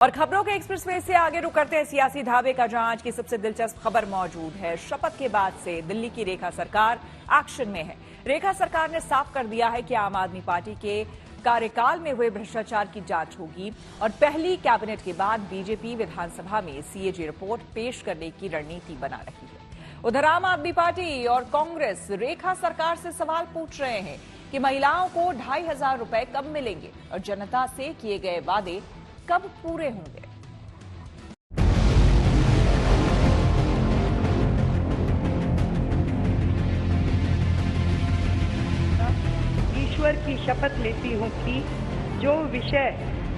और खबरों के एक्सप्रेसवे से आगे रुक करते हैं सियासी ढाबे का, जहां आज की सबसे दिलचस्प खबर मौजूद है। शपथ के बाद से दिल्ली की रेखा सरकार एक्शन में है। रेखा सरकार ने साफ कर दिया है कि आम आदमी पार्टी के कार्यकाल में हुए भ्रष्टाचार की जांच होगी और पहली कैबिनेट के बाद बीजेपी विधानसभा में सीएजी रिपोर्ट पेश करने की रणनीति बना रही है। उधर आम आदमी पार्टी और कांग्रेस रेखा सरकार से सवाल पूछ रहे हैं कि महिलाओं को 2,500 रुपए कब मिलेंगे और जनता से किए गए वादे कब पूरे होंगे। ईश्वर की शपथ लेती हूं कि जो विषय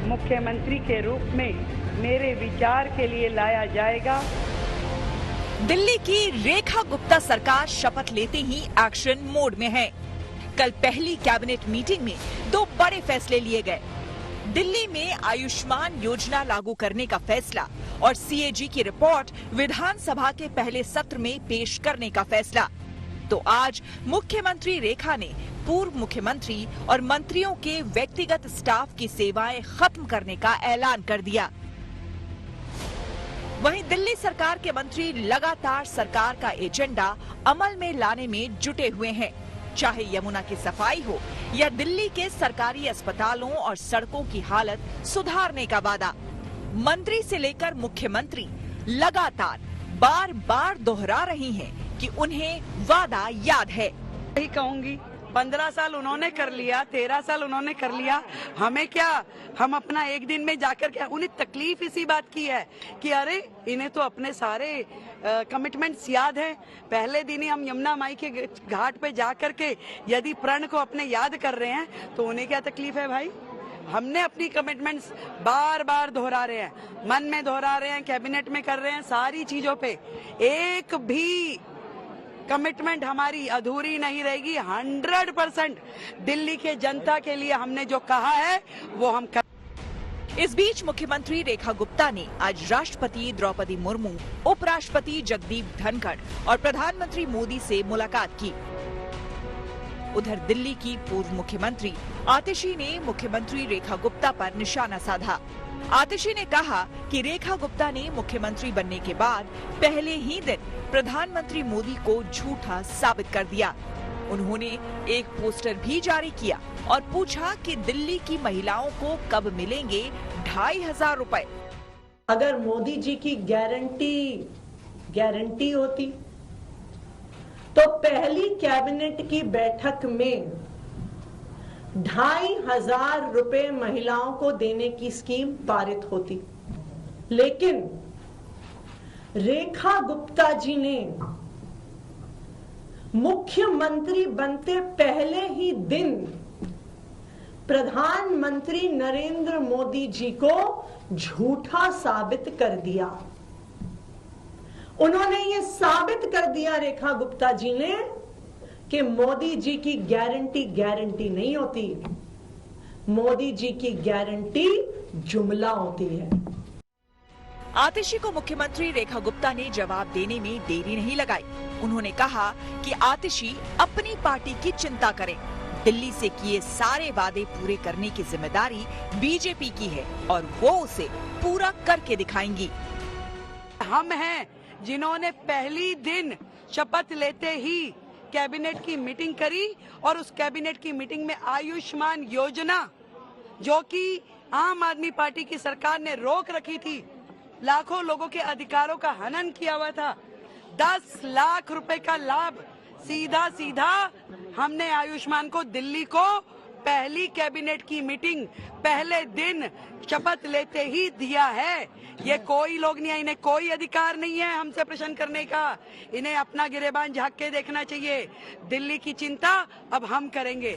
मुख्यमंत्री के रूप में मेरे विचार के लिए लाया जाएगा। दिल्ली की रेखा गुप्ता सरकार शपथ लेते ही एक्शन मोड में है। कल पहली कैबिनेट मीटिंग में 2 बड़े फैसले लिए गए। दिल्ली में आयुष्मान योजना लागू करने का फैसला और सीएजी की रिपोर्ट विधानसभा के पहले सत्र में पेश करने का फैसला। तो आज मुख्यमंत्री रेखा ने पूर्व मुख्यमंत्री और मंत्रियों के व्यक्तिगत स्टाफ की सेवाएं खत्म करने का ऐलान कर दिया। वहीं दिल्ली सरकार के मंत्री लगातार सरकार का एजेंडा अमल में लाने में जुटे हुए हैं, चाहे यमुना की सफाई हो या दिल्ली के सरकारी अस्पतालों और सड़कों की हालत सुधारने का वादा। मंत्री से लेकर मुख्यमंत्री लगातार बार बार दोहरा रही हैं कि उन्हें वादा याद है। यही कहूंगी, 15 साल उन्होंने कर लिया, 13 साल उन्होंने कर लिया, हमें क्या, हम अपना एक दिन में जाकर क्या। उन्हें तकलीफ इसी बात की है कि अरे इन्हें तो अपने सारे कमिटमेंट्स याद हैं। पहले दिन ही हम यमुना माई के घाट पे जाकर के यदि प्रण को अपने याद कर रहे हैं तो उन्हें क्या तकलीफ है भाई। हमने अपनी कमिटमेंट्स बार बार दोहरा रहे हैं, मन में दोहरा रहे हैं, कैबिनेट में कर रहे हैं, सारी चीजों पे एक भी कमिटमेंट हमारी अधूरी नहीं रहेगी। 100% दिल्ली के जनता के लिए हमने जो कहा है वो हम कर। इस बीच मुख्यमंत्री रेखा गुप्ता ने आज राष्ट्रपति द्रौपदी मुर्मू, उपराष्ट्रपति जगदीप धनखड़ और प्रधानमंत्री मोदी से मुलाकात की। उधर दिल्ली की पूर्व मुख्यमंत्री आतिशी ने मुख्यमंत्री रेखा गुप्ता पर निशाना साधा। आतिशी ने कहा कि रेखा गुप्ता ने मुख्यमंत्री बनने के बाद पहले ही दिन प्रधानमंत्री मोदी को झूठा साबित कर दिया। उन्होंने एक पोस्टर भी जारी किया और पूछा कि दिल्ली की महिलाओं को कब मिलेंगे 2,500 रुपए। अगर मोदी जी की गारंटी होती तो पहली कैबिनेट की बैठक में 2,500 रुपए महिलाओं को देने की स्कीम पारित होती। लेकिन रेखा गुप्ता जी ने मुख्यमंत्री बनते पहले ही दिन प्रधानमंत्री नरेंद्र मोदी जी को झूठा साबित कर दिया। उन्होंने ये साबित कर दिया रेखा गुप्ता जी ने कि मोदी जी की गारंटी नहीं होती, मोदी जी की गारंटी जुमला होती है। आतिशी को मुख्यमंत्री रेखा गुप्ता ने जवाब देने में देरी नहीं लगाई। उन्होंने कहा कि आतिशी अपनी पार्टी की चिंता करें। दिल्ली से किए सारे वादे पूरे करने की जिम्मेदारी बीजेपी की है और वो उसे पूरा करके दिखाएंगी। हम हैं जिन्होंने पहली दिन शपथ लेते ही कैबिनेट की मीटिंग करी और उस कैबिनेट की मीटिंग में आयुष्मान योजना, जो कि आम आदमी पार्टी की सरकार ने रोक रखी थी, लाखों लोगों के अधिकारों का हनन किया हुआ था, 10 लाख रुपए का लाभ सीधा हमने आयुष्मान को दिल्ली को पहली कैबिनेट की मीटिंग पहले दिन शपथ लेते ही दिया है। ये कोई लोग नहीं है, इन्हें कोई अधिकार नहीं है हमसे प्रश्न करने का। इन्हें अपना गिरेबान झांक के देखना चाहिए। दिल्ली की चिंता अब हम करेंगे।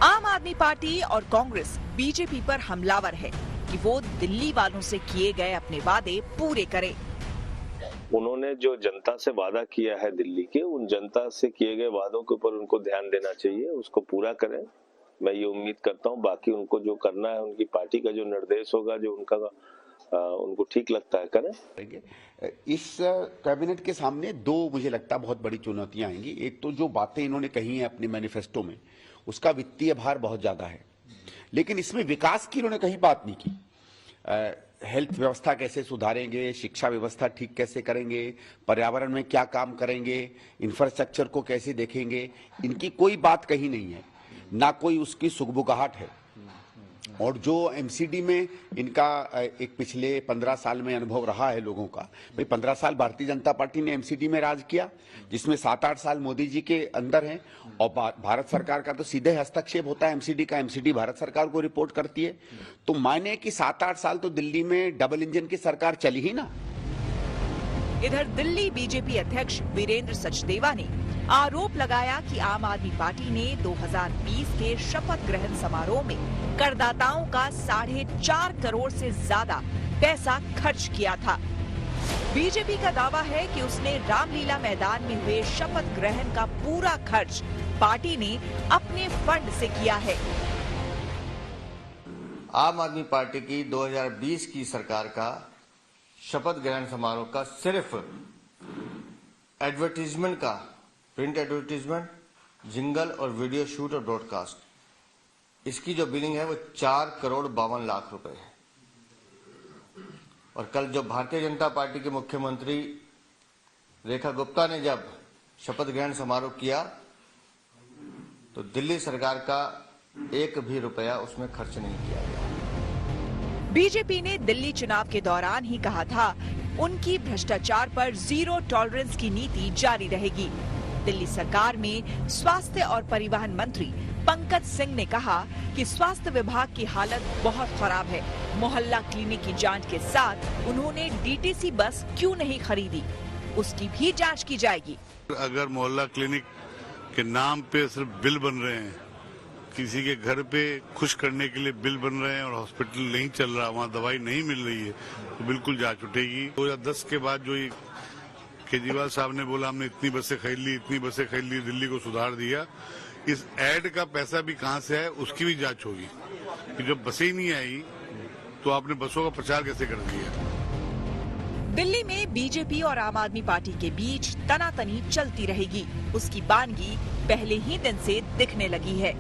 आम आदमी पार्टी और कांग्रेस बीजेपी पर हमलावर है कि वो दिल्ली वालों से किए गए अपने वादे पूरे करे। उन्होंने जो जनता से वादा किया है दिल्ली के, उन जनता से किए गए वादों के ऊपर उनको ध्यान देना चाहिए, उसको पूरा करें। मैं ये उम्मीद करता हूँ बाकी उनको जो करना है, उनकी पार्टी का जो निर्देश होगा, जो उनको ठीक लगता है करें। इस कैबिनेट के सामने 2 मुझे लगता है बहुत बड़ी चुनौतियां आएंगी। एक तो जो बातें इन्होंने कही हैं अपने मैनिफेस्टो में, उसका वित्तीय भार बहुत ज्यादा है, लेकिन इसमें विकास की इन्होंने कहीं बात नहीं की। हेल्थ व्यवस्था कैसे सुधारेंगे, शिक्षा व्यवस्था ठीक कैसे करेंगे, पर्यावरण में क्या काम करेंगे, इंफ्रास्ट्रक्चर को कैसे देखेंगे, इनकी कोई बात कही नहीं है, ना कोई उसकी सुगबुगाहट है। और जो एमसीडी में इनका एक पिछले 15 साल में अनुभव रहा है लोगों का, भाई 15 साल भारतीय जनता पार्टी ने एमसीडी में राज किया, जिसमें 7-8 साल मोदी जी के अंदर हैं, और भारत सरकार का तो सीधे हस्तक्षेप होता है एमसीडी का, एमसीडी भारत सरकार को रिपोर्ट करती है। तो माने कि 7-8 साल तो दिल्ली में डबल इंजन की सरकार चली ही ना। इधर दिल्ली बीजेपी अध्यक्ष वीरेंद्र सचदेवा ने आरोप लगाया कि आम आदमी पार्टी ने 2020 के शपथ ग्रहण समारोह में करदाताओं का 4.5 करोड़ से ज्यादा पैसा खर्च किया था। बीजेपी का दावा है कि उसने रामलीला मैदान में हुए शपथ ग्रहण का पूरा खर्च पार्टी ने अपने फंड से किया है। आम आदमी पार्टी की 2020 की सरकार का शपथ ग्रहण समारोह का सिर्फ एडवर्टीजमेंट का, प्रिंट एडवर्टीजमेंट, जिंगल और वीडियो शूट और ब्रॉडकास्ट, इसकी जो बिलिंग है वो 4 करोड़ 52 लाख रुपए है। और कल जो भारतीय जनता पार्टी के मुख्यमंत्री रेखा गुप्ता ने जब शपथ ग्रहण समारोह किया तो दिल्ली सरकार का एक भी रुपया उसमें खर्च नहीं किया गया। बीजेपी ने दिल्ली चुनाव के दौरान ही कहा था उनकी भ्रष्टाचार पर जीरो टॉलरेंस की नीति जारी रहेगी। दिल्ली सरकार में स्वास्थ्य और परिवहन मंत्री पंकज सिंह ने कहा कि स्वास्थ्य विभाग की हालत बहुत खराब है। मोहल्ला क्लिनिक की जांच के साथ उन्होंने डीटीसी बस क्यों नहीं खरीदी, उसकी भी जांच की जाएगी। अगर मोहल्ला क्लिनिक के नाम पे सिर्फ बिल बन रहे हैं, किसी के घर पे खुश करने के लिए बिल बन रहे हैं और हॉस्पिटल नहीं चल रहा, वहाँ दवाई नहीं मिल रही है, तो बिल्कुल जांच उठेगी। 2010 के बाद जो ये केजरीवाल साहब ने बोला हमने इतनी बसें खरीद ली, इतनी बसें खरीद ली, दिल्ली को सुधार दिया, इस एड का पैसा भी कहाँ से है उसकी भी जांच होगी कि जब बसें ही नहीं आई तो आपने बसों का प्रचार कैसे कर दिया। दिल्ली में बीजेपी और आम आदमी पार्टी के बीच तनातनी चलती रहेगी, उसकी बानगी पहले ही दिन से दिखने लगी है।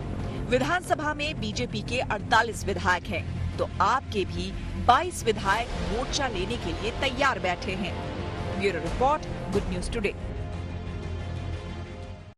विधानसभा में बीजेपी के 48 विधायक हैं, तो आपके भी 22 विधायक मोर्चा लेने के लिए तैयार बैठे हैं। Bureau report, good news today.